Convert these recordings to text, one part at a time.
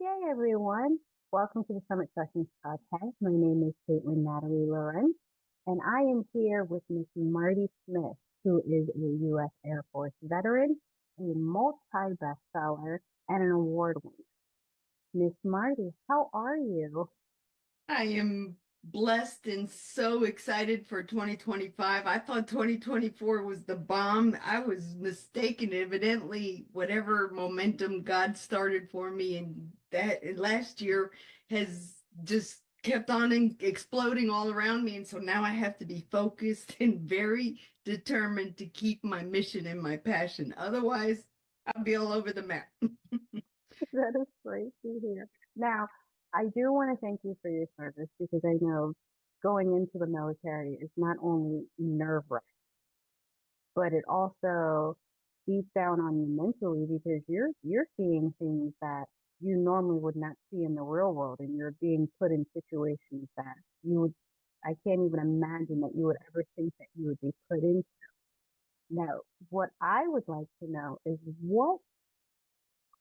Hey everyone, welcome to the Summit Sessions podcast. My name is Caitlin Natalie Lauren, and I am here with Miss Martie Smith, who is a U.S. Air Force veteran, a multi-bestseller, and an award winner. Miss Martie, how are you? I am blessed and so excited for 2025. I thought 2024 was the bomb. I was mistaken. Evidently, whatever momentum God started for me and that last year has just kept on exploding all around me. And so now I have to be focused and very determined to keep my mission and my passion. Otherwise, I'll be all over the map. That is great to hear. Now, I do want to thank you for your service because I know going into the military is not only nerve-wracking, but it also beats down on you mentally because you're seeing things that you normally would not see in the real world, and you're being put in situations that you would I can't even imagine that you would ever think that you would be put in. Now, what I would like to know is what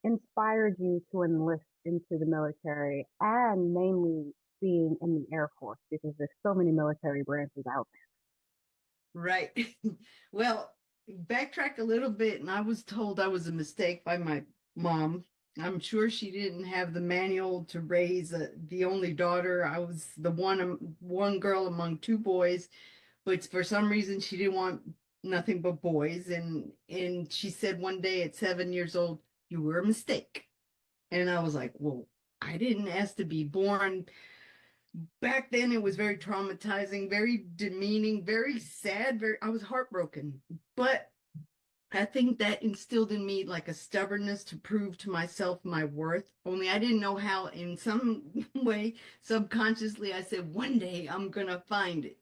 inspired you to enlist into the military and mainly being in the Air Force because there's so many military branches out Right. Well, backtrack a little bit, and I was told I was a mistake by my mom. I'm sure she didn't have the manual to raise the only daughter. I was the one girl among two boys, but for some reason she didn't want nothing but boys. And she said one day at 7 years old, "You were a mistake." And I was like, "Well, I didn't ask to be born." Back then it was very traumatizing, very demeaning, very sad, very I was heartbroken. But I think that instilled in me like a stubbornness to prove to myself my worth. Only I didn't know how, in some way, subconsciously, I said, one day I'm gonna find it.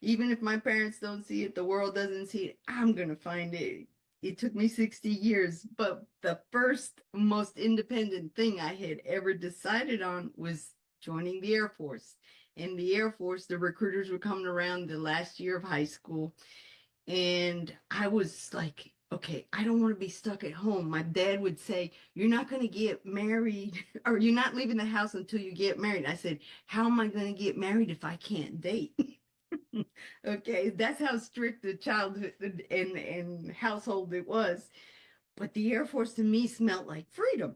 Even if my parents don't see it, the world doesn't see it, I'm gonna find it. It took me 60 years, but the first most independent thing I had ever decided on was joining the Air Force. In the Air Force, the recruiters were coming around the last year of high school. And I was like, okay, I don't want to be stuck at home. My dad would say, "You're not going to get married or you're not leaving the house until you get married." I said, "How am I going to get married if I can't date?" Okay, that's how strict the childhood and household it was. But the Air Force to me smelled like freedom.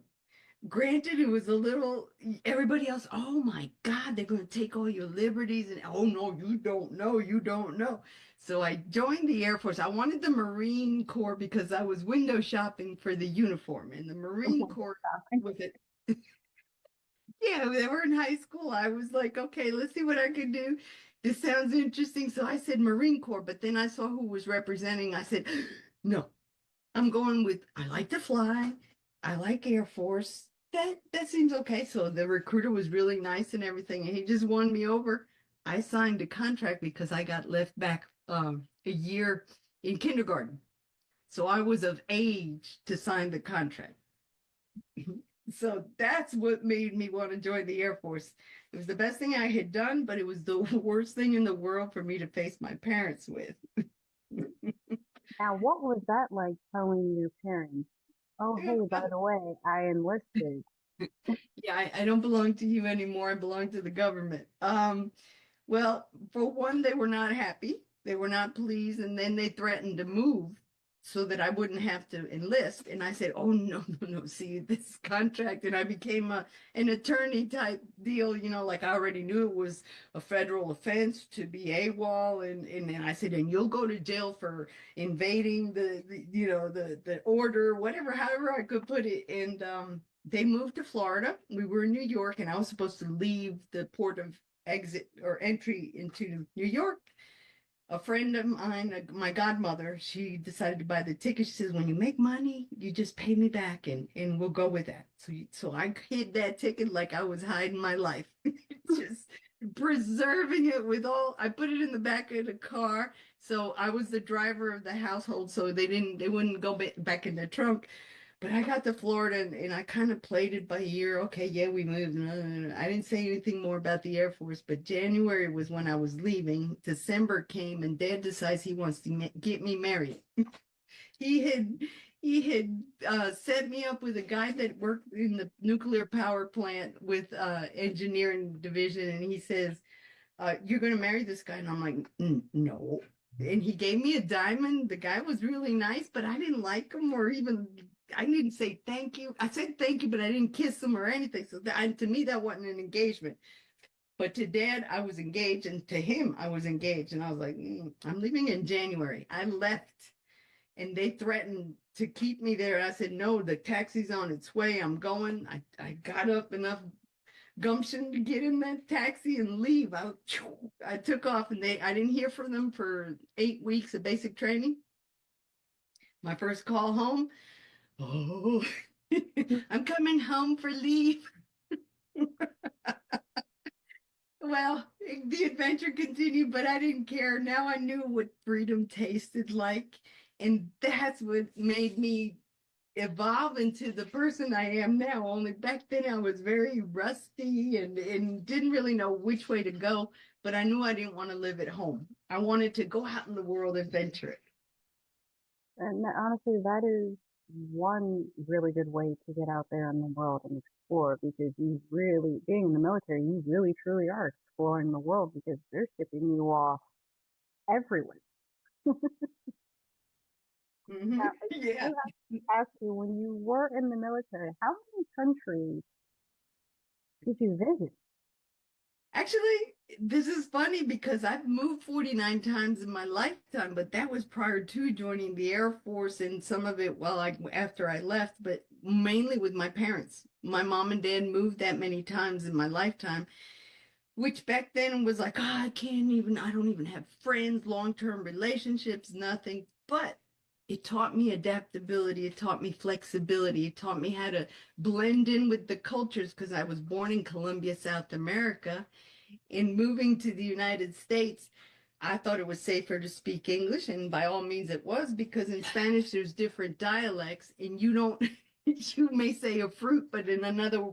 Granted, it was a little, everybody else, "Oh my God, they're going to take all your liberties." And oh no, you don't know, you don't know. So I joined the Air Force. I wanted the Marine Corps because I was window shopping for the uniform, and the Marine Corps there. with it. Yeah, they were in high school. I was like, okay, let's see what I can do. This sounds interesting. So I said Marine Corps, but then I saw who was representing. I said, no, I'm going with, I like to fly. I like Air Force. That seems okay. So the recruiter was really nice and everything, and he just won me over. I signed a contract because I got left back a year in kindergarten. So I was of age to sign the contract. So that's what made me want to join the Air Force. It was the best thing I had done, but it was the worst thing in the world for me to face my parents with. Now, what was that like telling your parents, oh, hey, by the way, I enlisted? Yeah, I don't belong to you anymore. I belong to the government. Well, for one, they were not happy. They were not pleased, and then they threatened to move so that I wouldn't have to enlist. And I said, "Oh no, no, no! See this contract," and I became an attorney type deal. Like I already knew it was a federal offense to be AWOL, and then I said, "And you'll go to jail for invading the order, whatever, however I could put it." And they moved to Florida. We were in New York, and I was supposed to leave the port of exit or entry into New York. A friend of mine, my godmother, she decided to buy the ticket. She says, "When you make money, you just pay me back, and we'll go with that." So I hid that ticket like I was hiding my life, just preserving it with all. I put it in the back of the car, so I was the driver of the household, so they wouldn't go back in the trunk. But I got to Florida and I kind of played it by ear. Okay, yeah, we moved. No, no, no. I didn't say anything more about the Air Force, but January was when I was leaving. December came and Dad decides he wants to get me married. He had he had set me up with a guy that worked in the nuclear power plant with engineering division, and he says, "You're going to marry this guy," and I'm like, "No." And he gave me a diamond. The guy was really nice, but I didn't like him, or even I didn't say thank you. I said thank you, but I didn't kiss him or anything. So to me, that wasn't an engagement. But to Dad, I was engaged, and to him, I was engaged. And I was like, I'm leaving in January. I left, and they threatened to keep me there. And I said, no, the taxi's on its way. I'm going. I got up enough gumption to get in that taxi and leave. I took off, and I didn't hear from them for 8 weeks of basic training. My first call home, oh, I'm coming home for leave. Well, the adventure continued, but I didn't care. Now I knew what freedom tasted like. And that's what made me evolve into the person I am now. Only back then I was very rusty and didn't really know which way to go, but I knew I didn't want to live at home. I wanted to go out in the world and venture it. And honestly, that is one really good way to get out there in the world and explore because you really, being in the military, you really truly are exploring the world because they're shipping you off everywhere. Now, I Yeah. do have to ask you, when you were in the military, how many countries did you visit? Actually, this is funny because I've moved 49 times in my lifetime, but that was prior to joining the Air Force and some of it after I left, but mainly with my parents. My mom and dad moved that many times in my lifetime, which back then was like, oh, I don't even have friends, long-term relationships, nothing. But it taught me adaptability. It taught me flexibility. It taught me how to blend in with the cultures because I was born in Colombia, South America. In moving to the United States, I thought it was safer to speak English, and by all means it was, because in Spanish there's different dialects, and you don't, you may say a fruit, but in another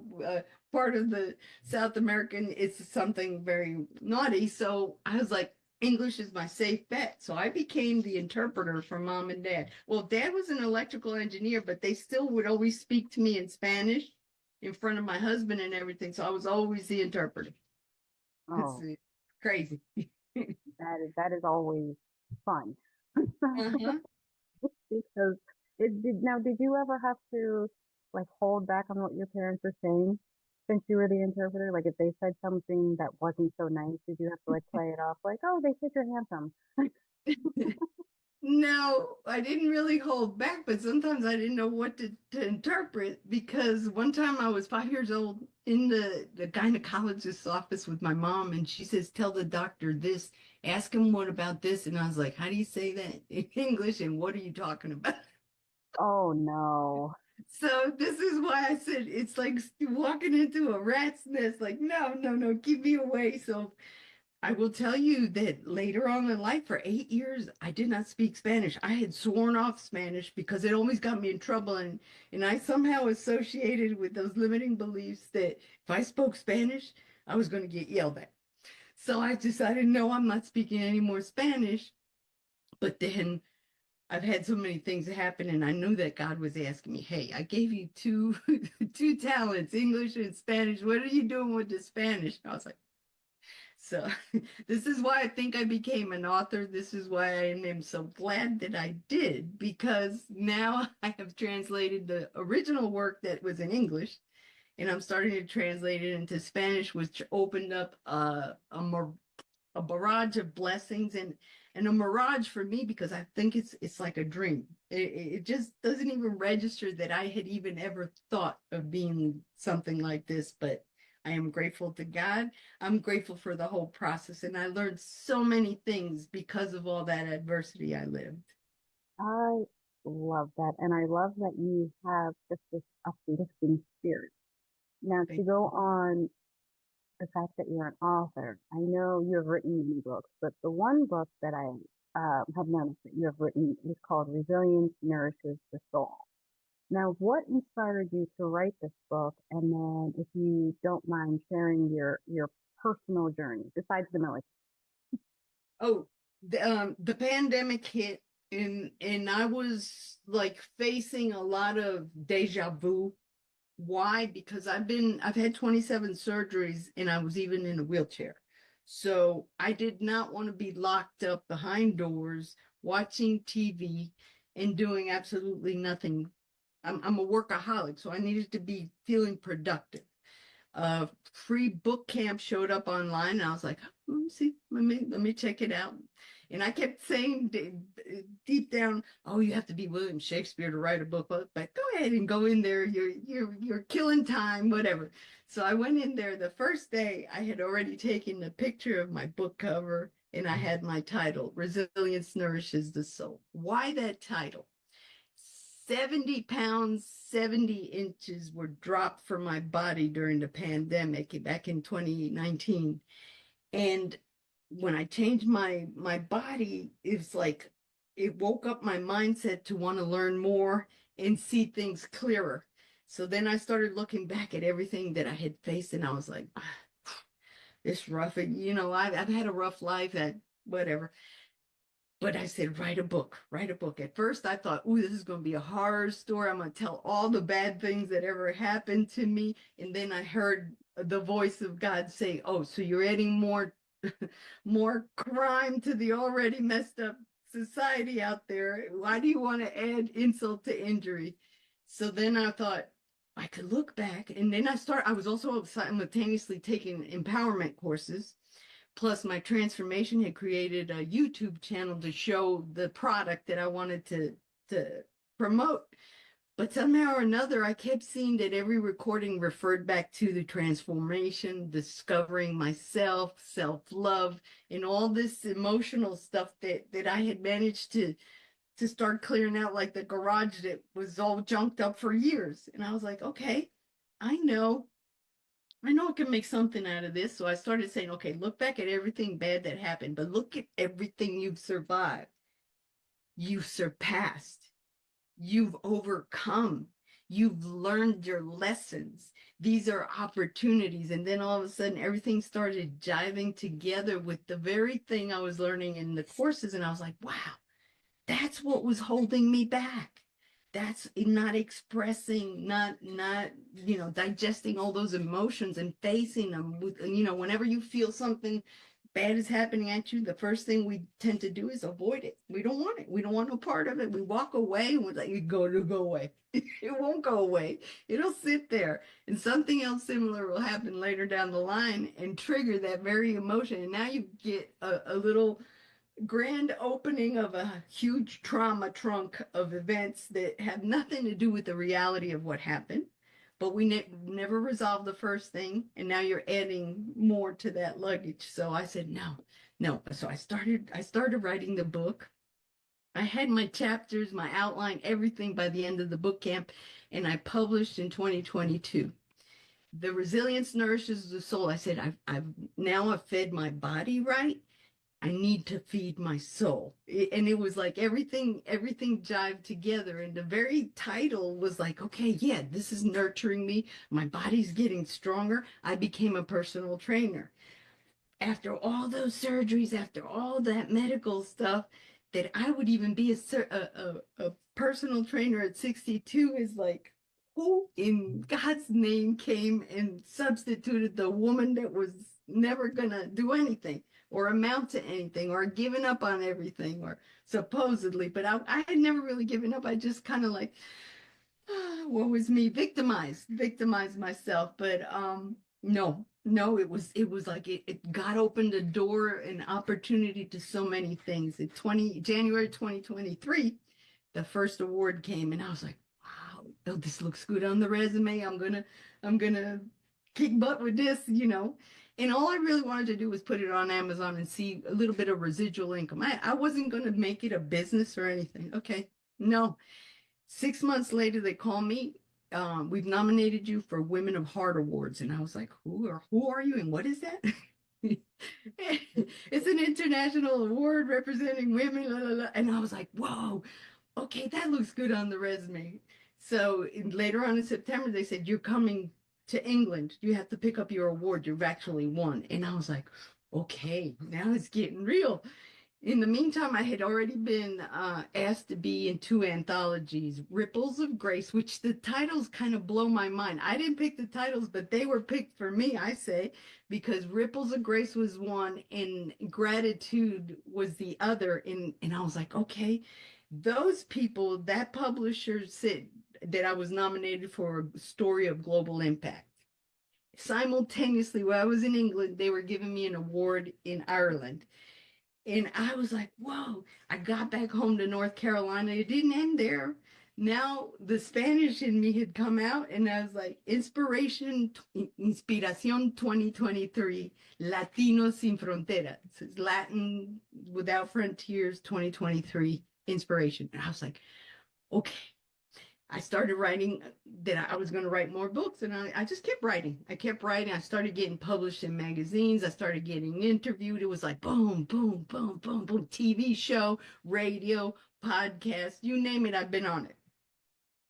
part of the South American, it's something very naughty. So I was like, English is my safe bet. So I became the interpreter for mom and dad. Well, dad was an electrical engineer, but they still would always speak to me in Spanish in front of my husband and everything. So I was always the interpreter. It's Oh, crazy. that is always fun Uh-huh. because did you ever have to like hold back on what your parents were saying since you were the interpreter? Like if they said something that wasn't so nice, did you have to like play it off like, oh, they said you're handsome? No, I didn't really hold back, but sometimes I didn't know what to interpret because one time I was 5 years old in the gynecologist's office with my mom, and she says, tell the doctor this, ask him what about this. And I was like, how do you say that in English? And what are you talking about? Oh no. So this is why I said it's like walking into a rat's nest, like, no, no, no, keep me away. So I will tell you that later on in life, for 8 years, I did not speak Spanish. I had sworn off Spanish because it always got me in trouble, and I somehow associated with those limiting beliefs that if I spoke Spanish, I was going to get yelled at. So I decided, no, I'm not speaking any more Spanish. But then I've had so many things happen, and I knew that God was asking me, "Hey, I gave you two two talents, English and Spanish. What are you doing with the Spanish?" And I was like, so this is why I think I became an author. This is why I am so glad that I did, because now I have translated the original work that was in English, and I'm starting to translate it into Spanish, which opened up a barrage of blessings and a mirage for me because I think it's like a dream. It just doesn't even register that I had even ever thought of being something like this, but I am grateful to God. I'm grateful for the whole process, and I learned so many things because of all that adversity I lived. I love that. And I love that you have just this uplifting spirit. Now, to Thank go on the fact that you're an author, I know you have written many books, but the one book that I have noticed that you have written is called Resilience Nourishes the Soul. Now, what inspired you to write this book? And then, if you don't mind sharing your personal journey besides the military. Oh, the pandemic hit. And I was like facing a lot of deja vu. Why? Because I've had 27 surgeries and I was even in a wheelchair. So I did not want to be locked up behind doors watching TV and doing absolutely nothing. I'm a workaholic, so I needed to be feeling productive. Free book camp showed up online, and I was like, let me see, let me check it out. And I kept saying deep down, oh, you have to be William Shakespeare to write a book, but go ahead and go in there. You're killing time, whatever. So I went in there. The first day, I had already taken a picture of my book cover, and I had my title, Resilience Nourishes the Soul. Why that title? 70 pounds, 70 inches were dropped from my body during the pandemic back in 2019. And when I changed my body, it's like it woke up my mindset to want to learn more and see things clearer. So then I started looking back at everything that I had faced, and I was like, it's rough. And, I've had a rough life at whatever. But I said, write a book, write a book. At first, I thought, ooh, this is going to be a horror story. I'm going to tell all the bad things that ever happened to me. And then I heard the voice of God say, oh, so you're adding more crime to the already messed up society out there. Why do you want to add insult to injury? So then I thought, I could look back. And then I was also simultaneously taking empowerment courses. Plus, my transformation had created a YouTube channel to show the product that I wanted to promote. But somehow or another, I kept seeing that every recording referred back to the transformation, discovering myself, self-love, and all this emotional stuff that I had managed to start clearing out like the garage that was all junked up for years. And I was like, okay, I know I know I can make something out of this. So I started saying, okay, look back at everything bad that happened, but look at everything you've survived. You've surpassed. You've overcome. You've learned your lessons. These are opportunities. And then all of a sudden, everything started jiving together with the very thing I was learning in the courses. And I was like, wow, that's what was holding me back. That's not expressing, not digesting all those emotions and facing them with, whenever you feel something bad is happening at you, the first thing we tend to do is avoid it. We don't want it. We don't want no part of it. We walk away and we're like, you go to go away. It won't go away. It'll sit there. And something else similar will happen later down the line and trigger that very emotion. And now you get a little grand opening of a huge trauma trunk of events that have nothing to do with the reality of what happened. But we never resolved the first thing, and now you're adding more to that luggage. So I said, no, no. So I started writing the book. I had my chapters, my outline, everything by the end of the book camp, and I published in 2022. The Resilience Nourishes the Soul. I said, I've fed my body right. I need to feed my soul. And it was like everything jived together. And the very title was like, okay, yeah, this is nurturing me. My body's getting stronger. I became a personal trainer. After all those surgeries, after all that medical stuff, that I would even be a personal trainer at 62 is like, who in God's name came and substituted the woman that was never gonna do anything or amount to anything or given up on everything or supposedly, but I had never really given up. I just kind of like, what was me victimized myself. But no, it was like it God opened a door, an opportunity to so many things. In January 2023, the first award came, and I was like, wow, oh, this looks good on the resume. I'm gonna kick butt with this. And all I really wanted to do was put it on Amazon and see a little bit of residual income. I wasn't gonna make it a business or anything. Okay. No. 6 months later, they call me. We've nominated you for Women of Heart Awards. And I was like, who are you and what is that? It's an international award representing women. La, la, la. And I was like, whoa, okay, that looks good on the resume. So later on in September, they said, you're coming to England. You have to pick up your award. You've actually won. And I was like, okay, now it's getting real. In the meantime, I had already been asked to be in two anthologies, Ripples of Grace, which the titles kind of blow my mind. I didn't pick the titles, but they were picked for me, I say, because Ripples of Grace was one and Gratitude was the other. And I was like, okay, those people, that publisher said that I was nominated for a story of global impact. Simultaneously, while I was in England, they were giving me an award in Ireland. And I was like, whoa, I got back home to North Carolina. It didn't end there. Now the Spanish in me had come out, and I was like, Inspiración 2023, Latinos sin Fronteras. It's Latin Without Frontiers 2023 inspiration. And I was like, okay, I started writing that I was going to write more books, and I just kept writing. I kept writing. I started getting published in magazines. I started getting interviewed. It was like boom, boom, boom, boom, boom. TV show, radio, podcast, you name it, I've been on it.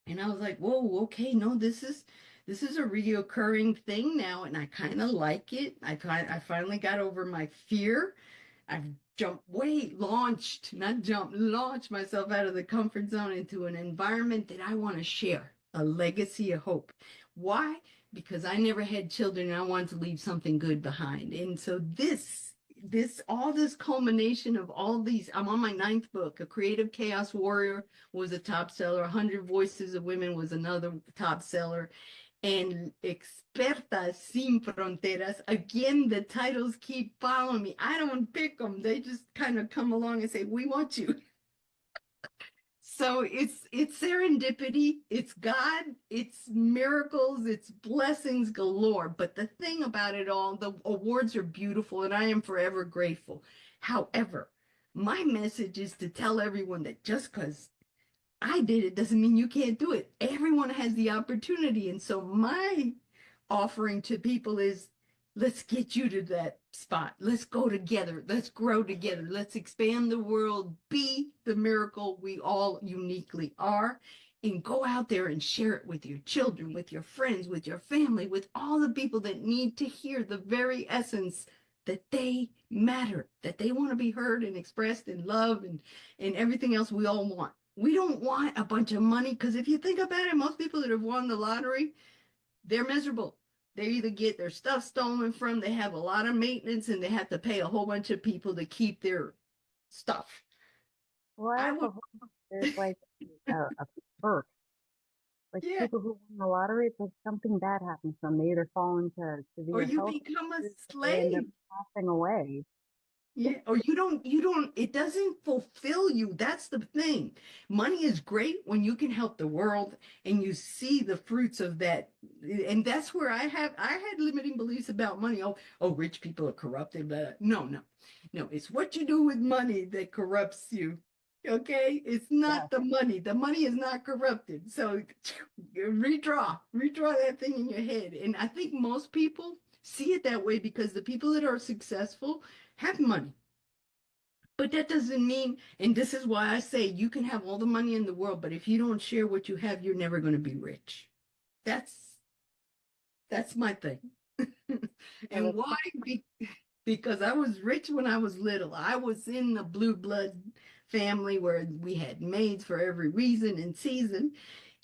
And I was like, whoa, okay, no, this is a reoccurring thing now, and I kind of like it. I finally got over my fear. I've launched myself out of the comfort zone into an environment that I want to share, a legacy of hope. Why? Because I never had children and I wanted to leave something good behind. And so all this culmination of all these, I'm on my ninth book. A Creative Chaos Warrior was a top seller. 100 Voices of Women was another top seller. And Expertas Sin Fronteras, again, the titles keep following me. I don't pick them. They just kind of come along and say, we want you. So it's serendipity, it's God, it's miracles, it's blessings galore. But the thing about it all, the awards are beautiful and I am forever grateful. However, my message is to tell everyone that just because I did it doesn't mean you can't do it. Everyone has the opportunity. And so my offering to people is let's get you to that spot. Let's go together. Let's grow together. Let's expand the world. Be the miracle we all uniquely are. And go out there and share it with your children, with your friends, with your family, with all the people that need to hear the very essence that they matter, that they want to be heard and expressed and loved and everything else we all want. We don't want a bunch of money because if you think about it, most people that have won the lottery, they're miserable. They either get their stuff stolen from, they have a lot of maintenance, and they have to pay a whole bunch of people to keep their stuff. Well, I I also would, hope there's like a perk. Like yeah, people who win the lottery, it's like something bad happens to them. They either fall into or severe you health become a issues or they end up slave. passing away. Yeah, or you don't, it doesn't fulfill you. That's the thing. Money is great when you can help the world and you see the fruits of that. And that's where I had limiting beliefs about money. Oh, rich people are corrupted. But no, no, no. It's what you do with money that corrupts you. Okay? It's Yeah. not the money. The money is not corrupted. So redraw that thing in your head. And I think most people see it that way because the people that are successful have money. But that doesn't mean, and this is why I say you can have all the money in the world, but if you don't share what you have, you're never going to be rich. That's that's my thing. Yeah, And why? Because I was rich when I was little. I was in the blue blood family where we had maids for every reason and season.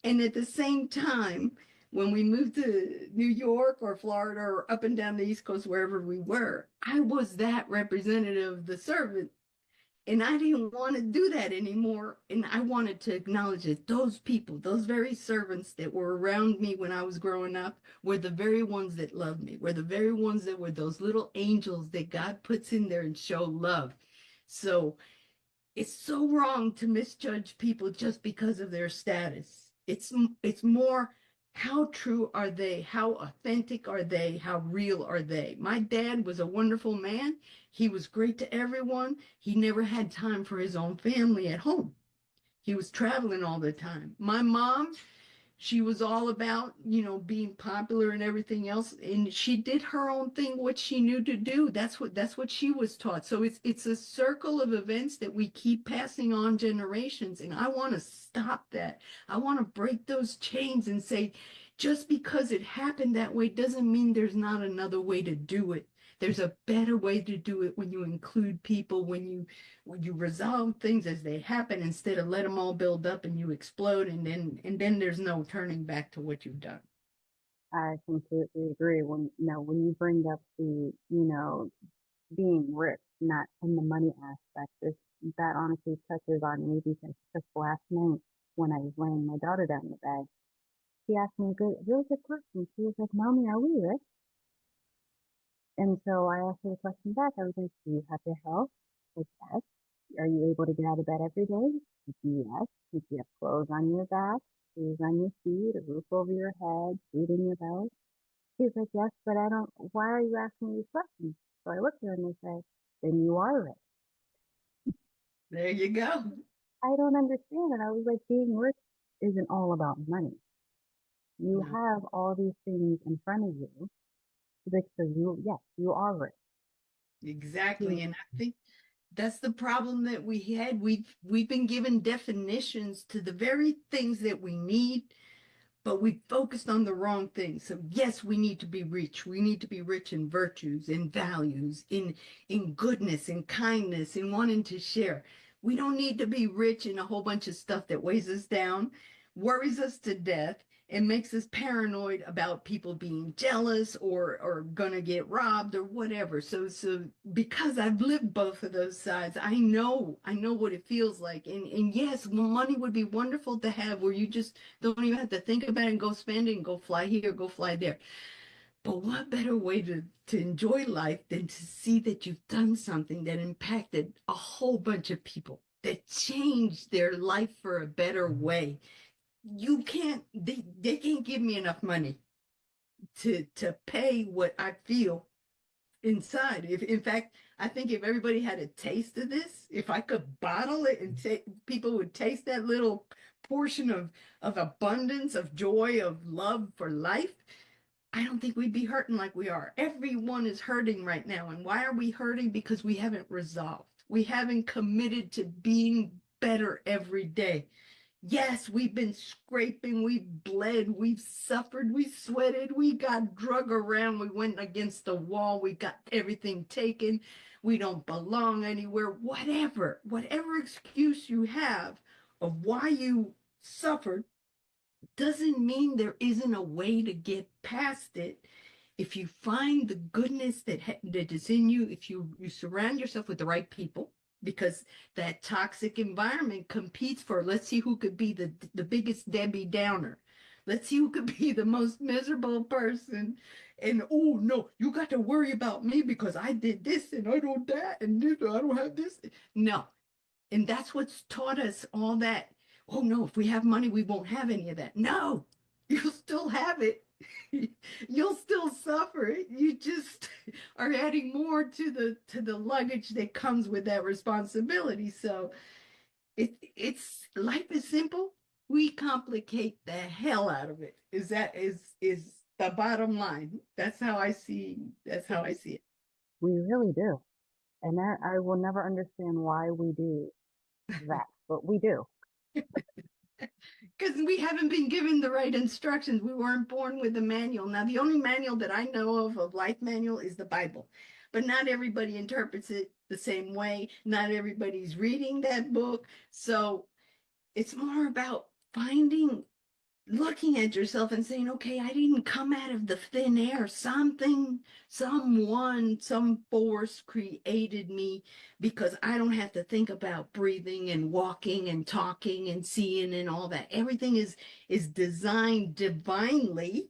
And at the same time, when we moved to New York or Florida or up and down the East Coast, wherever we were, I was that representative of the servant. And I didn't want to do that anymore. And I wanted to acknowledge that those people, those very servants that were around me when I was growing up, were the very ones that loved me, were the very ones that were those little angels that God puts in there and show love. So it's so wrong to misjudge people just because of their status. It's more how true are they? How authentic are they? How real are they? My dad was a wonderful man. He was great to everyone. He never had time for his own family at home. He was traveling all the time. My mom, she was all about, being popular and everything else. And she did her own thing, what she knew to do. That's what she was taught. So it's a circle of events that we keep passing on generations. And I want to stop that. I want to break those chains and say, just because it happened that way doesn't mean there's not another way to do it. There's a better way to do it when you include people, when you resolve things as they happen instead of let them all build up and you explode and then there's no turning back to what you've done. I completely agree. When you bring up being rich, not in the money aspect, that honestly touches on me because just last night when I was laying my daughter down in the bed, she asked me a really good question. She was like, "Mommy, are we rich?" And so I asked her the question back. I was like, "Do you have your health?" Like, yes. Are you able to get out of bed every day? Like, yes. Do you have clothes on your back, shoes on your feet, a roof over your head, food in your belly? She's like, "Yes, but I don't, why are you asking me these questions?" So I looked at her and I said, "Then you are rich." There you go. I don't understand it. I was like, being rich isn't all about money. You No, have all these things in front of you. Like, so yes, you are rich. exactly. You, And I think that's the problem that we had. We've been given definitions to the very things that we need, but we focused on the wrong things. So yes, we need to be rich. We need to be rich in virtues, in values, in goodness, in kindness, in wanting to share. We don't need to be rich in a whole bunch of stuff that weighs us down, worries us to death, and makes us paranoid about people being jealous or gonna get robbed or whatever. So because I've lived both of those sides, I know what it feels like. And yes, money would be wonderful to have where you just don't even have to think about it and go spend it and go fly here, go fly there. But what better way to enjoy life than to see that you've done something that impacted a whole bunch of people, that changed their life for a better way? They can't give me enough money to pay what I feel inside. If in fact, I think if everybody had a taste of this, if I could bottle it and people would taste that little portion of abundance, of joy, of love for life, I don't think we'd be hurting like we are. Everyone is hurting right now. And why are we hurting? Because we haven't resolved. We haven't committed to being better every day. Yes, we've been scraping, we've bled, we've suffered, we sweated, we got drug around, we went against the wall, we got everything taken, we don't belong anywhere, whatever excuse you have of why you suffered doesn't mean there isn't a way to get past it. If you find the goodness that is in you, if you surround yourself with the right people, because that toxic environment competes for, let's see who could be the biggest Debbie Downer. Let's see who could be the most miserable person. And oh no, you got to worry about me because I did this and I don't that and this, I don't have this. No, and that's what's taught us all that. Oh no, if we have money, we won't have any of that. No, you'll still have it. You'll still suffer. You just are adding more to the luggage that comes with that responsibility. So it's life is simple. We complicate the hell out of it. Is the bottom line. That's how I see it. we really do. And I will never understand why we do that, but we do. Because we haven't been given the right instructions. We weren't born with a manual. Now, the only manual that I know of life manual, is the Bible. But not everybody interprets it the same way. Not everybody's reading that book. So it's more about looking at yourself and saying, okay, I didn't come out of the thin air. Someone, some force created me because I don't have to think about breathing and walking and talking and seeing and all that. Everything is designed divinely.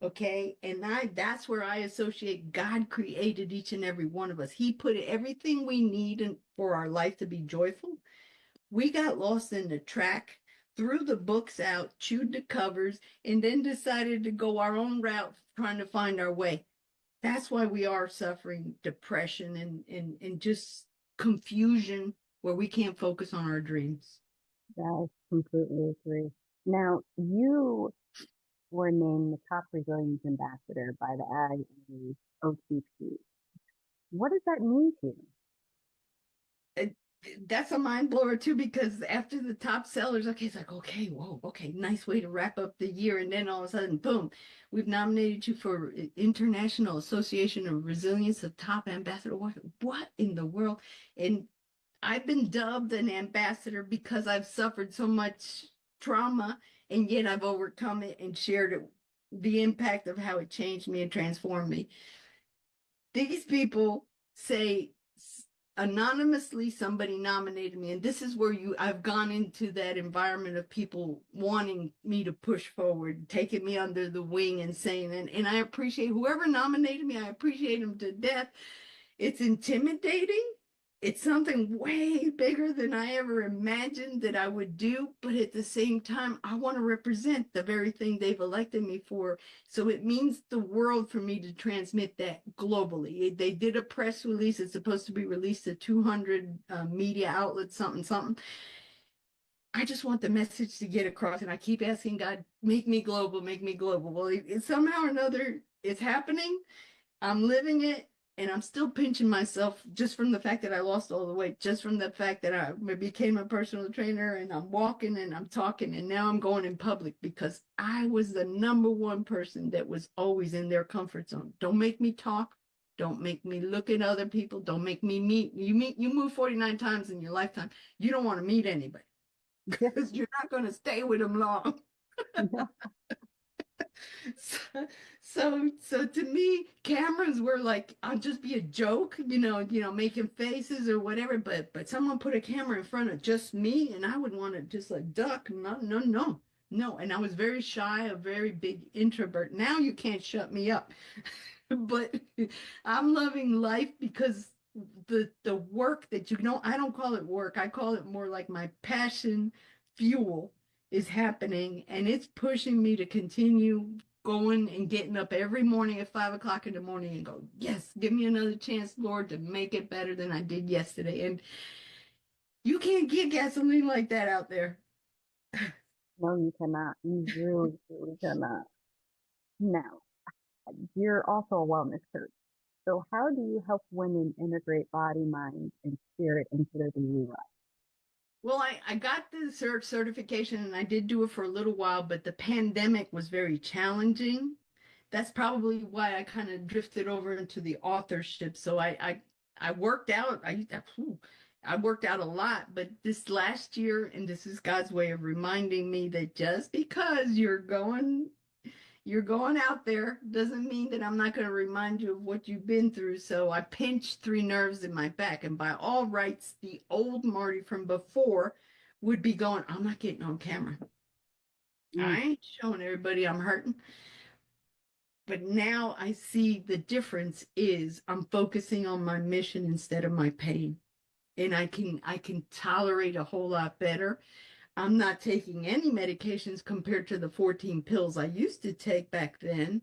Okay. And that's where I associate God created each and every one of us. He put everything we need for our life to be joyful. We got lost in the track, threw the books out, chewed the covers, and then decided to go our own route trying to find our way. That's why we are suffering depression and just confusion where we can't focus on our dreams. I completely agree. Now, you were named the top resilience ambassador by the IAOTP. What does that mean to you? That's a mind blower too, because after the top sellers, okay, it's like, okay, whoa, okay, nice way to wrap up the year. And then all of a sudden, boom, we've nominated you for International Association of Resilience of Top Ambassador. What in the world? And I've been dubbed an ambassador because I've suffered so much trauma, and yet I've overcome it and shared it, the impact of how it changed me and transformed me. These people say anonymously somebody nominated me, and this is where I've gone into that environment of people wanting me to push forward, taking me under the wing and saying, and I appreciate whoever nominated me. I appreciate them to death. It's intimidating. It's something way bigger than I ever imagined that I would do. But at the same time, I want to represent the very thing they've elected me for. So it means the world for me to transmit that globally. They did a press release. It's supposed to be released to 200 media outlets, something, something. I just want the message to get across. And I keep asking God, make me global, make me global. Well, somehow or another, it's happening. I'm living it, and I'm still pinching myself just from the fact that I lost all the weight, just from the fact that I became a personal trainer and I'm walking and I'm talking and now I'm going in public because I was the number one person that was always in their comfort zone. Don't make me talk. Don't make me look at other people. Don't make me you move 49 times in your lifetime. You don't want to meet anybody Yeah, because you're not going to stay with them long. yeah, So, so to me, cameras were like, I'll just be a joke, making faces or whatever. But someone put a camera in front of just me, and I would want to just like duck. No, no, no, no. And I was very shy, a very big introvert. Now you can't shut me up. But I'm loving life because the work that I don't call it work. I call it more like my passion fuel is happening, and it's pushing me to continue going and getting up every morning at 5 o'clock in the morning and go, yes, give me another chance, Lord, to make it better than I did yesterday. And you can't get gasoline like that out there. no, you cannot. You really, really cannot. Now, you're also a wellness coach. So how do you help women integrate body, mind, and spirit into their daily life? Well, I got the certification and I did do it for a little while, but the pandemic was very challenging. That's probably why I kind of drifted over into the authorship. So I worked out. I worked out a lot, but this last year, and this is God's way of reminding me that just because you're going out there doesn't mean that I'm not going to remind you of what you've been through. So I pinched 3 nerves in my back, and by all rights, the old Martie from before would be going, I'm not getting on camera. Mm, I ain't showing everybody I'm hurting. But now I see the difference is I'm focusing on my mission instead of my pain. And I can tolerate a whole lot better. I'm not taking any medications compared to the 14 pills I used to take back then.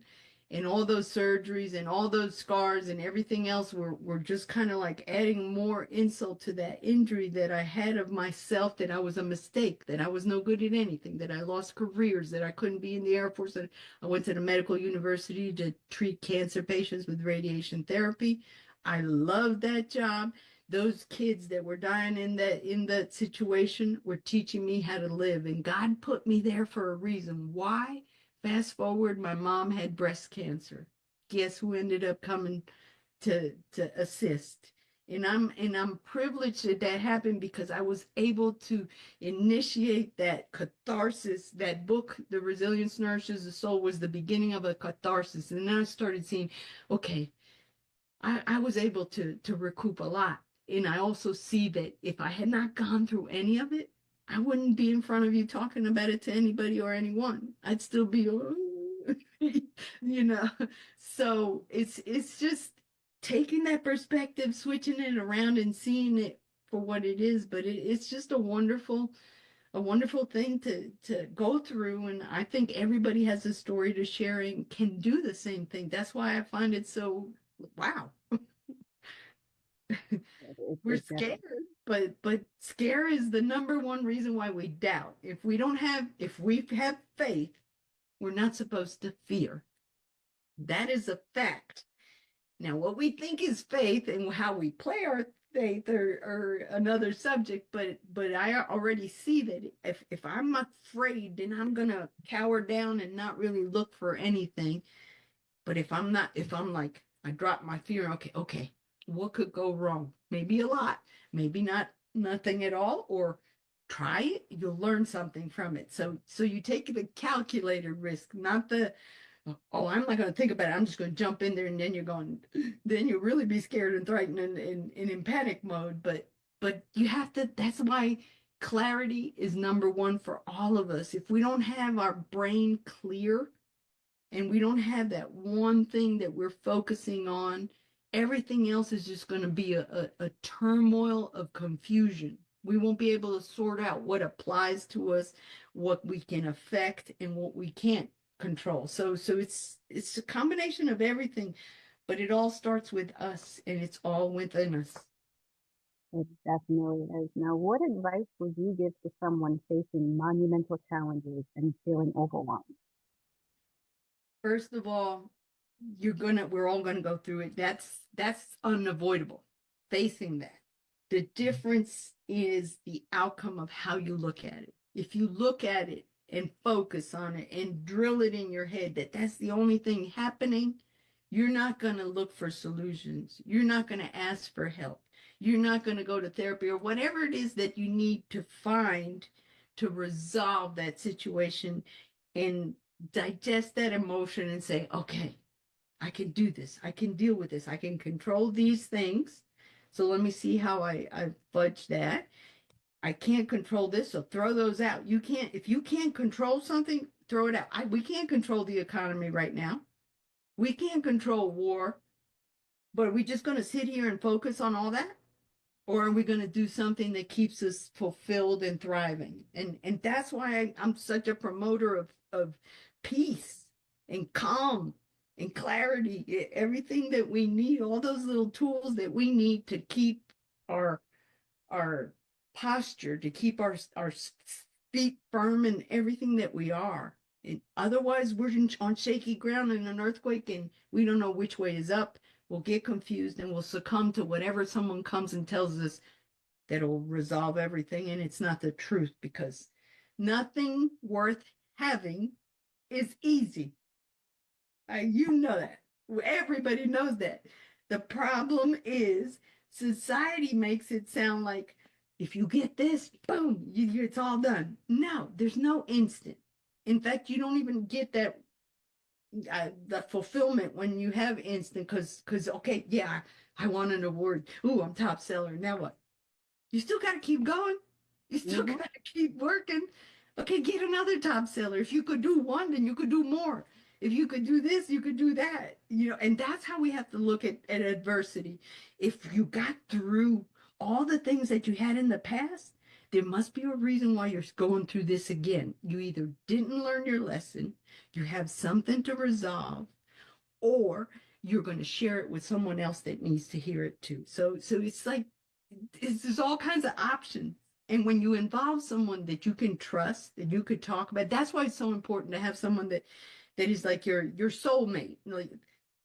And all those surgeries and all those scars and everything else were just kind of like adding more insult to that injury that I had of myself, that I was a mistake, that I was no good at anything, that I lost careers, that I couldn't be in the Air Force. That I went to the medical university to treat cancer patients with radiation therapy. I loved that job. Those kids that were dying in that situation were teaching me how to live, and God put me there for a reason. Why? Fast forward, my mom had breast cancer. Guess who ended up coming to assist? And I'm privileged that that happened because I was able to initiate that catharsis. That book, The Resilience Nourishes the Soul, was the beginning of a catharsis. And then I started seeing, okay, I was able to recoup a lot. And I also see that if I had not gone through any of it, I wouldn't be in front of you talking about it to anybody or anyone. I'd still be, you know. So it's just taking that perspective, switching it around and seeing it for what it is. But it's just a wonderful thing to go through, and I think everybody has a story to share and can do the same thing. That's why I find it so wow. We're it scared, definitely, but scare is the number one reason why we doubt. If we have faith, we're not supposed to fear. That is a fact. Now, what we think is faith and how we play our faith are another subject, but I already see that if I'm afraid, then I'm gonna cower down and not really look for anything. But if I'm not, if I'm like, I drop my fear, okay, okay, what could go wrong? Maybe a lot, maybe not nothing at all, or try it, you'll learn something from it. So you take the calculated risk, not the, oh, I'm not going to think about it. I'm just going to jump in there, and then you're going, then you'll really be scared and frightened and in panic mode. But you have to, that's why clarity is number one for all of us. If we don't have our brain clear, and we don't have that one thing that we're focusing on, everything else is just going to be a turmoil of confusion. We won't be able to sort out what applies to us, what we can affect, and what we can't control. So it's a combination of everything, but it all starts with us, and it's all within us. It definitely is. Now, what advice would you give to someone facing monumental challenges and feeling overwhelmed? First of all, we're all gonna go through it. That's unavoidable. Facing that. The difference is the outcome of how you look at it. If you look at it and focus on it and drill it in your head that that's the only thing happening, you're not going to look for solutions. You're not going to ask for help. You're not going to go to therapy or whatever it is that you need to find to resolve that situation and digest that emotion and say, okay, I can do this. I can deal with this. I can control these things. So let me see how I fudge that. I can't control this, so throw those out. You can't, if you can't control something, throw it out. We can't control the economy right now. We can't control war, but are we just going to sit here and focus on all that? Or are we going to do something that keeps us fulfilled and thriving? And that's why I'm such a promoter of peace and calm and clarity, everything that we need, all those little tools that we need to keep our our posture, to keep our feet firm in everything that we are. And otherwise, we're on shaky ground in an earthquake, and we don't know which way is up. We'll get confused and we'll succumb to whatever someone comes and tells us that'll resolve everything. And it's not the truth, because nothing worth having is easy. You know that. Everybody knows that. The problem is society makes it sound like if you get this, boom, it's all done. No, there's no instant. In fact, you don't even get that the fulfillment when you have instant because okay, yeah, I won an award. Ooh, I'm top seller. Now what? You still got to keep going. You still Hmm. got to keep working. Okay, get another top seller. If you could do one, then you could do more. If you could do this, you could do that. And that's how we have to look at adversity. If you got through all the things that you had in the past, there must be a reason why you're going through this again. You either didn't learn your lesson, you have something to resolve, or you're going to share it with someone else that needs to hear it too. So it's like there's all kinds of options. And when you involve someone that you can trust, that you could talk about, that's why it's so important to have someone that is like your soulmate. Like,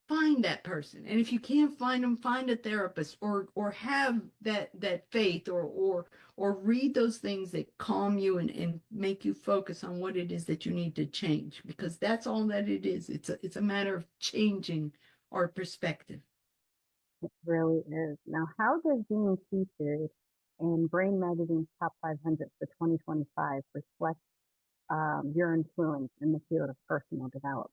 find that person. And if you can't find them, find a therapist, or have that faith, or read those things that calm you and make you focus on what it is that you need to change, because that's all that it is. It's a matter of changing our perspective. It really is. Now, how does being featured in Brain Magazine's Top 500 for 2025 reflect your influence in the field of personal development?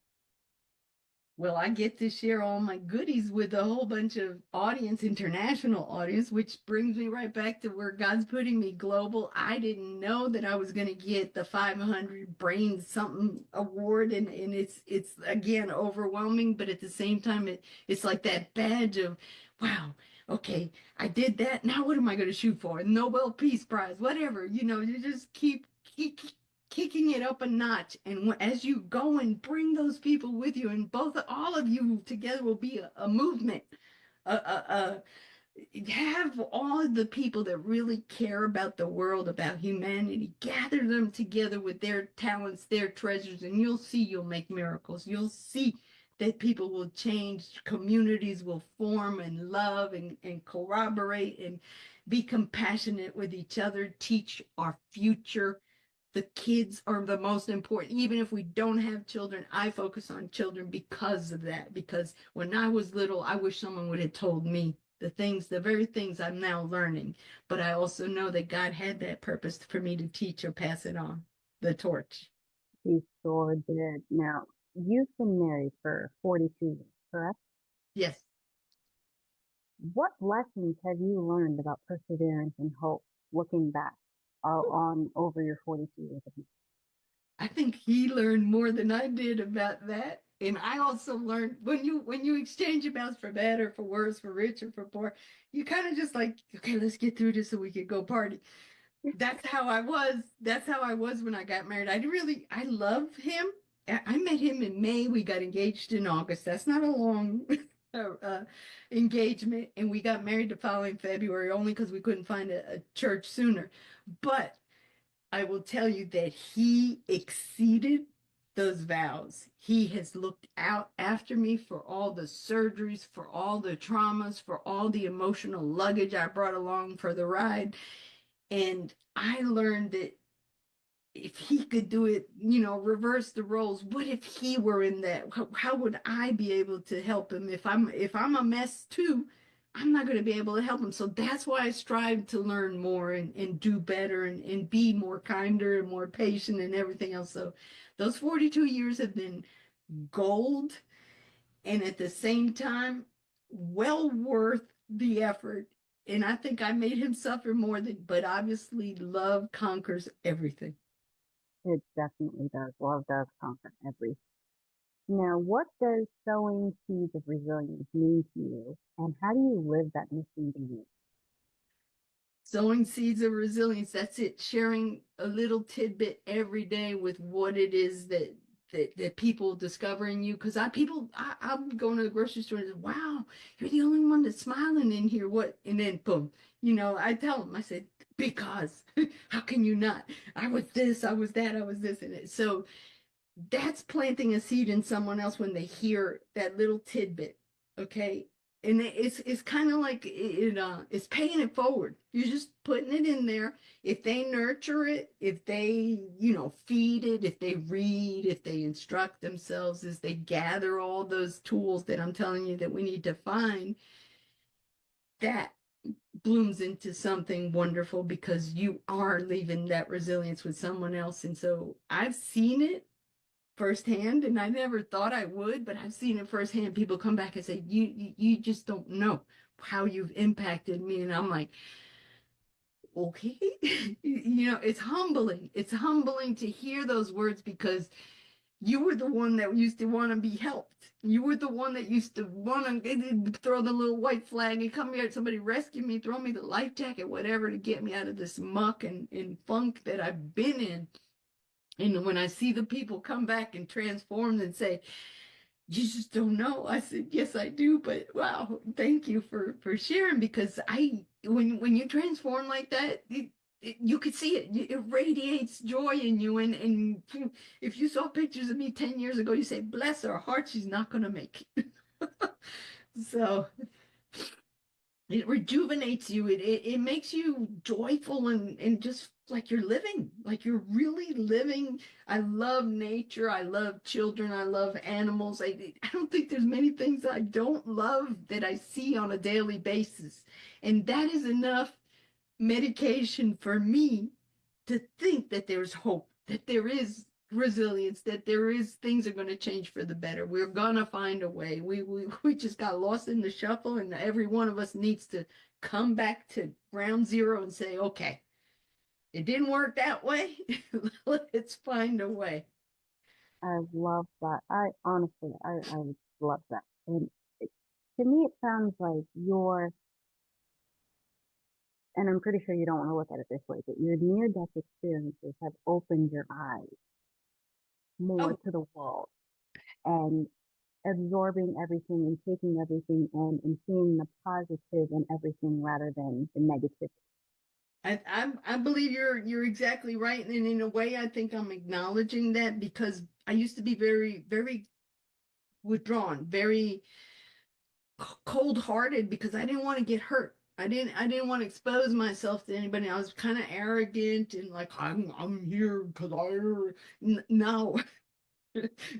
Well, I get to share all my goodies with a whole bunch of audience, international audience, which brings me right back to where God's putting me global. I didn't know that I was going to get the 500 Brain something award, and it's again overwhelming, but at the same time, it's like that badge of, wow, okay, I did that. Now what am I going to shoot for? Nobel Peace Prize, whatever. You just keep kicking it up a notch. And as you go and bring those people with you, and all of you together will be a movement. A, have all of the people that really care about the world, about humanity, gather them together with their talents, their treasures, and you'll see you'll make miracles. You'll see that people will change, communities will form and love and corroborate and be compassionate with each other, teach our future. The kids are the most important. Even if we don't have children, I focus on children because of that. Because when I was little, I wish someone would have told me the things, the very things I'm now learning. But I also know that God had that purpose for me to teach or pass it on, the torch. You sure did. Now, you've been married for 42 years, correct? Yes. What lessons have you learned about perseverance and hope looking back on over your 42 years of marriage? I think he learned more than I did about that. And I also learned when you exchange amounts for better, for worse, for rich or for poor, you kind of just like, okay, let's get through this so we can go party. That's how I was. That's how I was when I got married. I love him. I met him in May. We got engaged in August. That's not a long engagement. And we got married the following February only because we couldn't find a church sooner. But I will tell you that he exceeded those vows. He has looked out after me for all the surgeries, for all the traumas, for all the emotional luggage I brought along for the ride. And I learned that if he could do it, reverse the roles, what if he were in that? How would I be able to help him? If I'm a mess too, I'm not going to be able to help him. So that's why I strive to learn more and do better and be more kinder and more patient and everything else. So those 42 years have been gold, and at the same time, well worth the effort. And I think I made him suffer more than, but obviously love conquers everything. It definitely does. Love does conquer everything. Now, what does sowing seeds of resilience mean to you, and how do you live that mission to you? Sowing seeds of resilience, that's it. Sharing a little tidbit every day with what it is that people discovering you. Because I'm going to the grocery store and say, wow, you're the only one that's smiling in here. What? And then boom, I tell them, I said, because how can you not? I was this, I was that, I was this, and it. So that's planting a seed in someone else when they hear that little tidbit. Okay. And it's kind of like it's paying it forward. You're just putting it in there. If they nurture it, if they, feed it, if they read, if they instruct themselves, as they gather all those tools that I'm telling you that we need to find, that blooms into something wonderful because you are leaving that resilience with someone else. And so I've seen it firsthand, and I never thought I would, but I've seen it firsthand. People come back and say, you just don't know how you've impacted me. And I'm like, okay. It's humbling. It's humbling to hear those words because you were the one that used to want to be helped. You were the one that used to want to throw the little white flag and come here, somebody rescue me, throw me the life jacket, whatever, to get me out of this muck and funk that I've been in. And when I see the people come back and transform and say, you just don't know. I said, yes, I do. But wow, thank you for sharing, because when you transform like that, you could see it. It radiates joy in you. And if you saw pictures of me 10 years ago, you say, bless her heart, she's not going to make it. So it rejuvenates you. It makes you joyful and just like you're living, like you're really living. I love nature. I love children. I love animals. I don't think there's many things I don't love that I see on a daily basis. And that is enough medication for me to think that there's hope, that there is resilience, that there is things are going to change for the better. We're going to find a way. We just got lost in the shuffle, and every one of us needs to come back to ground zero and say, okay, it didn't work that way. Let's find a way. I love that. I honestly, I love that. And it, to me, it sounds like and I'm pretty sure you don't want to look at it this way, but your near-death experiences have opened your eyes more Oh, to the world and absorbing everything and taking everything in and seeing the positive in everything rather than the negative. I believe you're exactly right. And in a way, I think I'm acknowledging that because I used to be very, very withdrawn, very cold-hearted because I didn't want to get hurt. I didn't want to expose myself to anybody. I was kind of arrogant and like I'm here because no.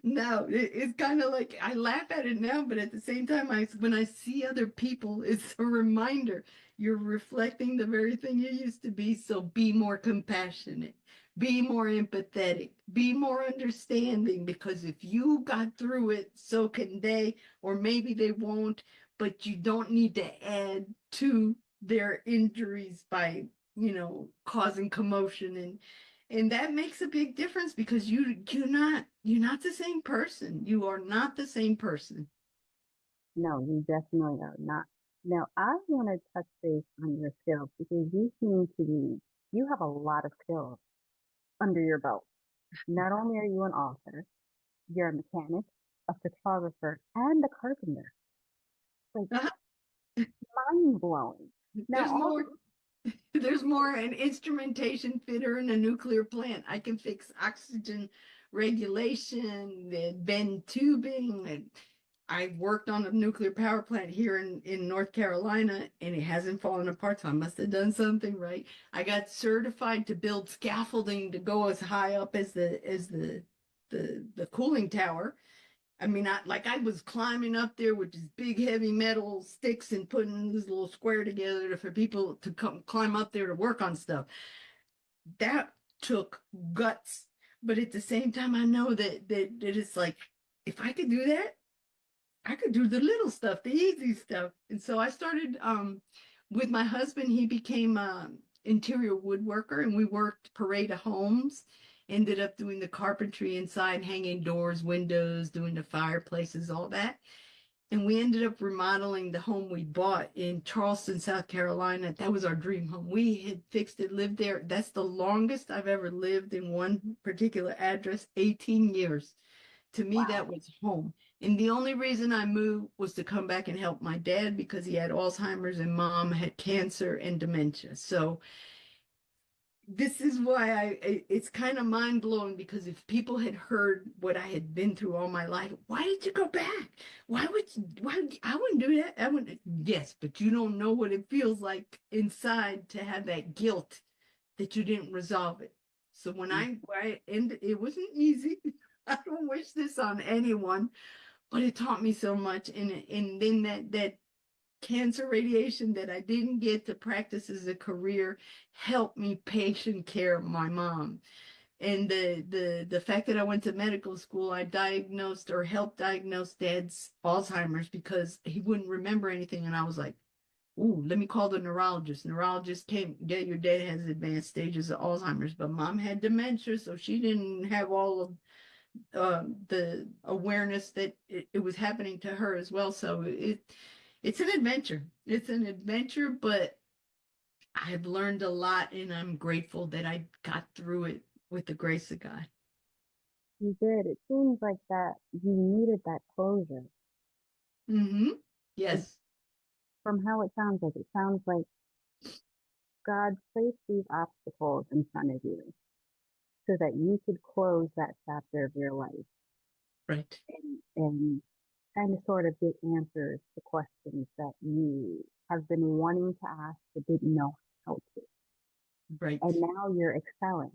No, it's kind of like I laugh at it now, but at the same time, when I see other people, it's a reminder you're reflecting the very thing you used to be. So be more compassionate, be more empathetic, be more understanding, because if you got through it, so can they, or maybe they won't, but you don't need to add to their injuries by, causing commotion and that makes a big difference because you're not the same person. You are not the same person. No, you definitely are not. Now, I want to touch base on your skills because you seem to be, you have a lot of skills under your belt. Not only are you an author, you're a mechanic, a photographer, and a carpenter. Like, Uh-huh. mind blowing. Now, There's all more. There's more an instrumentation fitter in a nuclear plant. I can fix oxygen regulation, bend tubing. And I worked on a nuclear power plant here in North Carolina and it hasn't fallen apart. So I must have done something right. I got certified to build scaffolding to go as high up as the cooling tower. I mean, I was climbing up there with these big heavy metal sticks and putting this little square together for people to come climb up there to work on stuff. That took guts. But at the same time, I know that it's like, if I could do that, I could do the little stuff, the easy stuff. And so I started with my husband. He became an interior woodworker, and we worked parade of homes. Ended up doing the carpentry inside, hanging doors, windows, doing the fireplaces, all that. And we ended up remodeling the home we bought in Charleston, South Carolina. That was our dream home. We had fixed it, lived there. That's the longest I've ever lived in one particular address, 18 years. To me, that wow. was home. And the only reason I moved was to come back and help my dad because he had Alzheimer's and mom had cancer and dementia. So this is why it's kind of mind blowing because if people had heard what I had been through all my life, why did you go back? I wouldn't do that. I wouldn't. Yes, but you don't know what it feels like inside to have that guilt that you didn't resolve it. So when I ended, it wasn't easy. I don't wish this on anyone, but it taught me so much. And then that cancer radiation that I didn't get to practice as a career helped me patient care my mom. And the fact that I went to medical school, I diagnosed or helped diagnose dad's Alzheimer's because he wouldn't remember anything. And I was like, ooh, let me call the neurologist. Neurologist came, yeah, your dad has advanced stages of Alzheimer's, but mom had dementia, so she didn't have all of the awareness that it was happening to her as well. So it's an adventure. It's an adventure, but I've learned a lot, and I'm grateful that I got through it with the grace of God. You did. It seems like that you needed that closure. Hmm. Like, Yes, from how it sounds like God placed these obstacles in front of you so that you could close that chapter of your life right, and kind of sort of get answers to questions that you have been wanting to ask but didn't know how to. And right. now you're excelling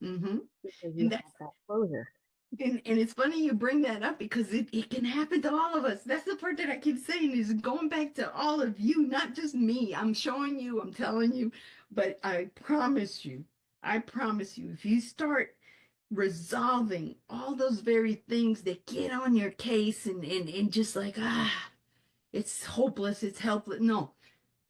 Hmm. because you And have that's that closure. and it's funny you bring that up because it can happen to all of us. That's the part that I keep saying is going back to all of you, not just me. I'm showing you, I'm telling you, but I promise you, if you start resolving all those very things that get on your case and just like, it's hopeless, it's helpless. No,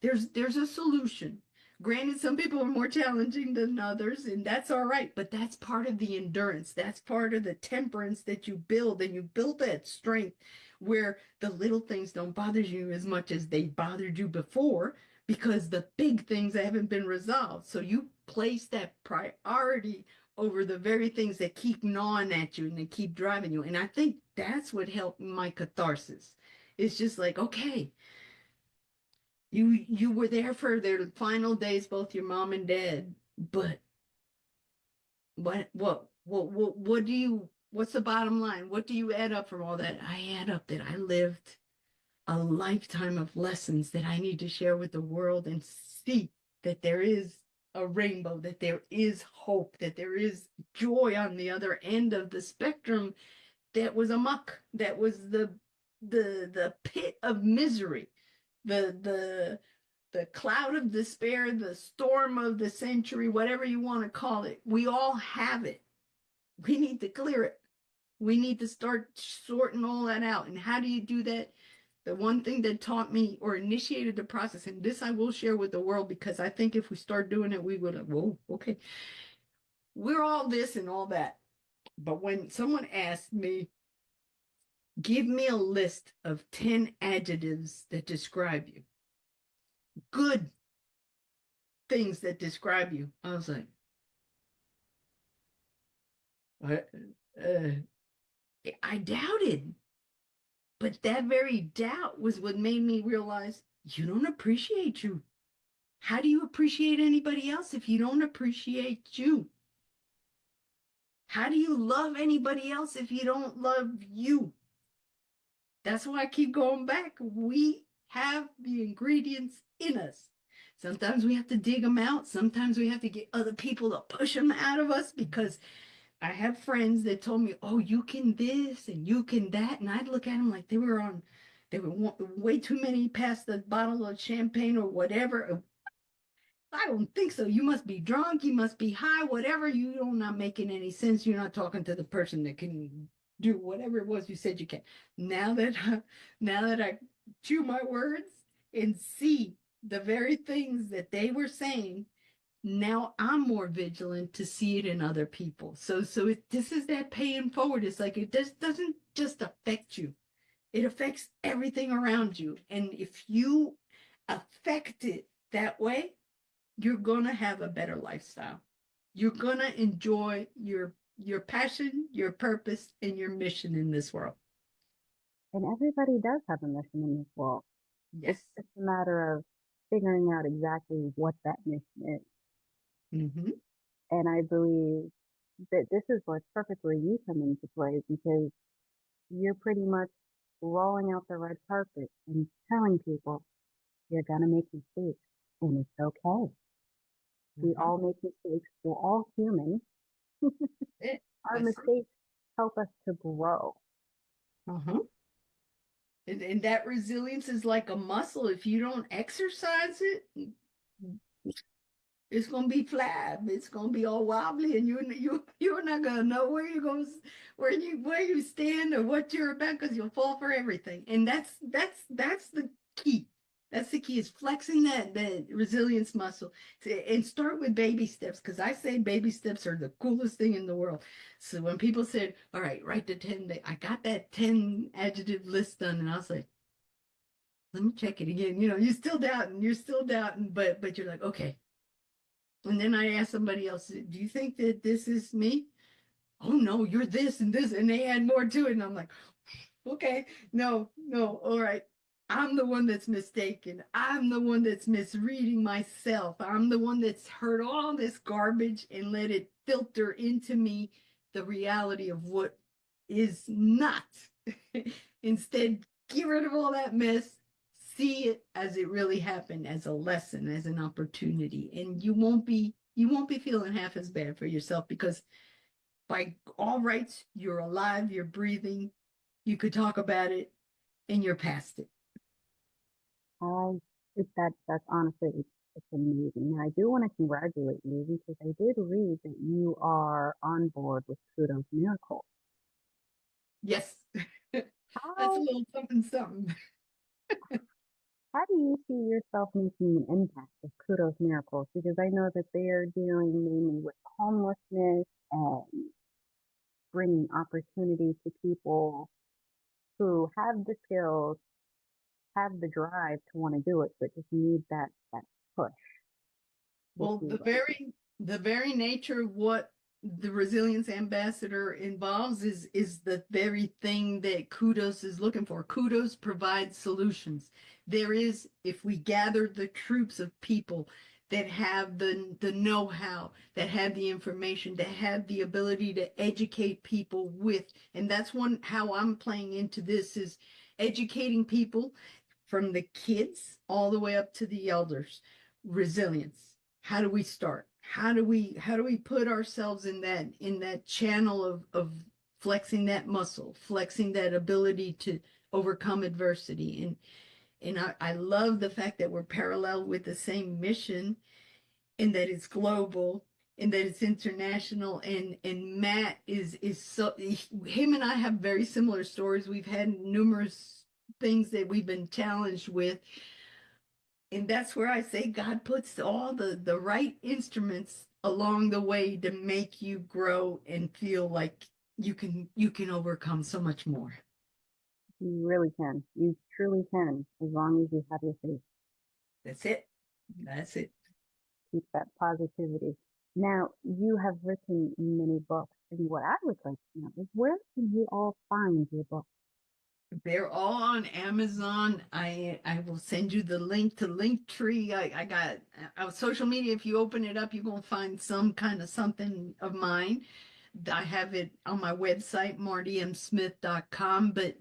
there's a solution. Granted, some people are more challenging than others, and that's all right, but that's part of the endurance. That's part of the temperance that you build, and you build that strength where the little things don't bother you as much as they bothered you before because the big things haven't been resolved. So you place that priority over the very things that keep gnawing at you and they keep driving you. And I think that's what helped my catharsis. It's just like, okay, you were there for their final days, both your mom and dad. But what do you What's the bottom line? What do you add up from all that? I add up that I lived a lifetime of lessons that I need to share with the world and see that there is a rainbow, that there is hope, that there is joy on the other end of the spectrum that was a muck, that was the pit of misery, the the cloud of despair, the storm of the century, whatever you want to call it. We all have it. We need to clear it. We need to start sorting all that out. And how do you do that? The one thing that taught me or initiated the process, and this I will share with the world because I think if we start doing it, we would have, whoa, okay. We're all this and all that. But when someone asked me, give me a list of 10 adjectives that describe you, good things that describe you, I was like, I, uh, I doubted. But that very doubt was what made me realize you don't appreciate you. How do you appreciate anybody else if you don't appreciate you? How do you love anybody else if you don't love you? That's why I keep going back. We have the ingredients in us. Sometimes we have to dig them out. Sometimes we have to get other people to push them out of us because I have friends that told me, oh, you can this and you can that. And I'd look at them like they were way too many past the bottle of champagne or whatever. I don't think so. You must be drunk. You must be high, whatever. You're not making any sense. You're not talking to the person that can do whatever it was you said you can. Now that I chew my words and see the very things that they were saying, now I'm more vigilant to see it in other people. This is that paying forward. It's like it just doesn't just affect you. It affects everything around you. And if you affect it that way, you're gonna have a better lifestyle. You're gonna enjoy your passion, your purpose, and your mission in this world. And everybody does have a mission in this world. It's Yes. just a matter of figuring out exactly what that mission is. Mm-hmm. And I believe that this is where perfect where you come into play because you're pretty much rolling out the red carpet and telling people you're gonna make mistakes and it's okay. We Mm-hmm. all make mistakes. We're all human. It. Our That's it. mistakes help us to grow. Uh-huh. And that resilience is like a muscle. If you don't exercise it, it's gonna be flab. It's gonna be all wobbly, and you're not gonna know where you go, where you stand or what you're about because you'll fall for everything. And that's the key. That's the key is flexing that resilience muscle and start with baby steps because I say baby steps are the coolest thing in the world. So when people said, "All right, write the 10," I got that 10 adjective list done, and I was like, "Let me check it again." You know, you're still doubting, but you're like, okay. And then I asked somebody else, do you think that this is me? Oh no, you're this and this. And they add more to it. And I'm like, okay, no, all right. I'm the one that's mistaken. I'm the one that's misreading myself. I'm the one that's heard all this garbage and let it filter into me the reality of what is not. Instead, get rid of all that mess, see it as it really happened, as a lesson, as an opportunity, and you won't be feeling half as bad for yourself because by all rights, you're alive, you're breathing, you could talk about it, and you're past it. I that's honestly it's amazing. And I do want to congratulate you because I did read that you are on board with Kudos Miracle. Yes, that's a How little something, something. how do you see yourself making an impact with Kudos Miracles? Because I know that they are dealing mainly with homelessness and bringing opportunity to people who have the skills, have the drive to want to do it, but just need that push, if Well, you the will. very nature of what the resilience ambassador involves is the very thing that Kudos is looking for. Kudos provides solutions. There is, if we gather the troops of people that have the know-how, that have the information, that have the ability to educate people with. And that's one how I'm playing into this is educating people from the kids all the way up to the elders. Resilience. How do we start? How do we put ourselves in that channel of flexing that muscle, flexing that ability to overcome adversity? And I love the fact that we're parallel with the same mission and that it's global and that it's international. And Matt is so, him and I have very similar stories. We've had numerous things that we've been challenged with. And that's where I say God puts all the right instruments along the way to make you grow and feel like you can overcome so much more. You really can. You truly can, as long as you have your faith. That's it. That's it. Keep that positivity. Now, you have written many books, and what I would like to know is where can you all find your books? They're all on Amazon. I will send you the link to Linktree. I got social media. If you open it up, you're gonna find some kind of something of mine. I have it on my website, martiemsmith.com. But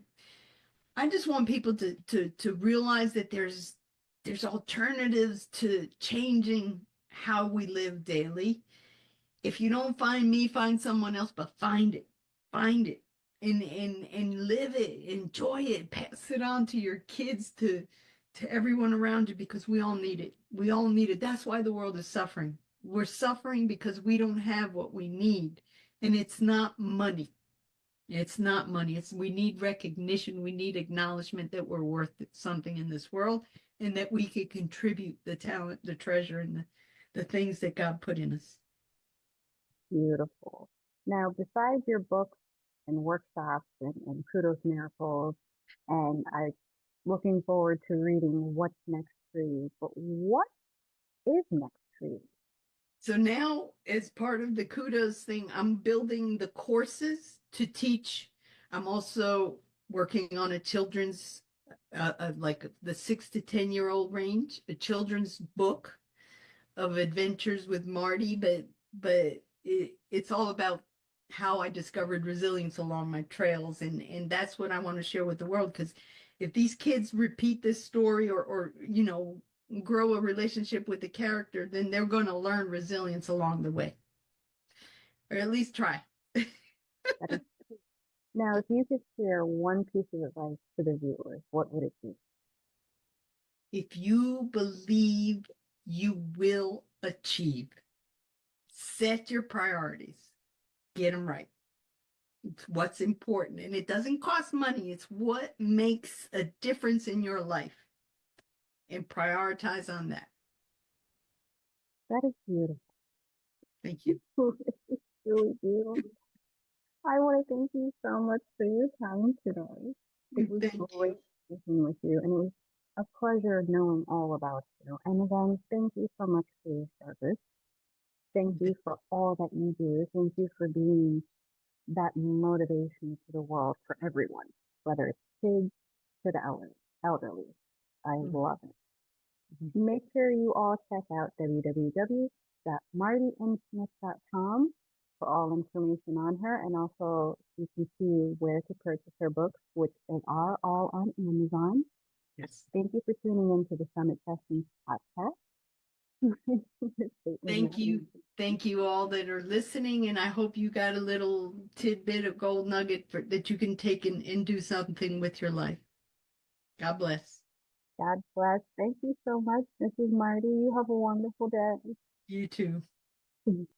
I just want people to realize that there's alternatives to changing how we live daily. If you don't find me, find someone else, but find it, and live it, enjoy it, pass it on to your kids, to everyone around you, because we all need it. We all need it. That's why the world is suffering. We're suffering because we don't have what we need, and it's not money. It's not money. It's we need recognition. We need acknowledgement that we're worth something in this world, and that we could contribute the talent, the treasure, and the things that God put in us. Beautiful. Now, besides your books and workshops and Kudos Miracles, and I looking forward to reading what's next for you, but what is next for you? So now, as part of the kudos thing, I'm building the courses to teach. I'm also working on a children's, like the 6 to 10 year old range, a children's book of adventures with Martie. But it's all about how I discovered resilience along my trails, and that's what I want to share with the world. Because if these kids repeat this story, or grow a relationship with the character, then they're going to learn resilience along the way, or at least try. That is, now, if you could share one piece of advice to the viewers, what would it be? If you believe, you will achieve. Set your priorities, get them right. It's what's important, and it doesn't cost money. It's what makes a difference in your life, and prioritize on that. That is beautiful. Thank you. It's really beautiful. I want to thank you so much for your time today. It was Thank great you. speaking with you, and it was a pleasure knowing all about you. And again, thank you so much for your service. Thank you for all that you do. Thank you for being that motivation to the world for everyone, whether it's kids to the elderly. I love it. Make sure you all check out www.martiemsmith.com for all information on her, and also you can see where to purchase her books, which they are all on Amazon. Yes. Thank you for tuning in to the Summit Sessions podcast. Thank you. Thank you all that are listening, and I hope you got a little tidbit of gold nugget that you can take and do something with your life. God bless. God bless. Thank you so much. This is Martie. You have a wonderful day. You too.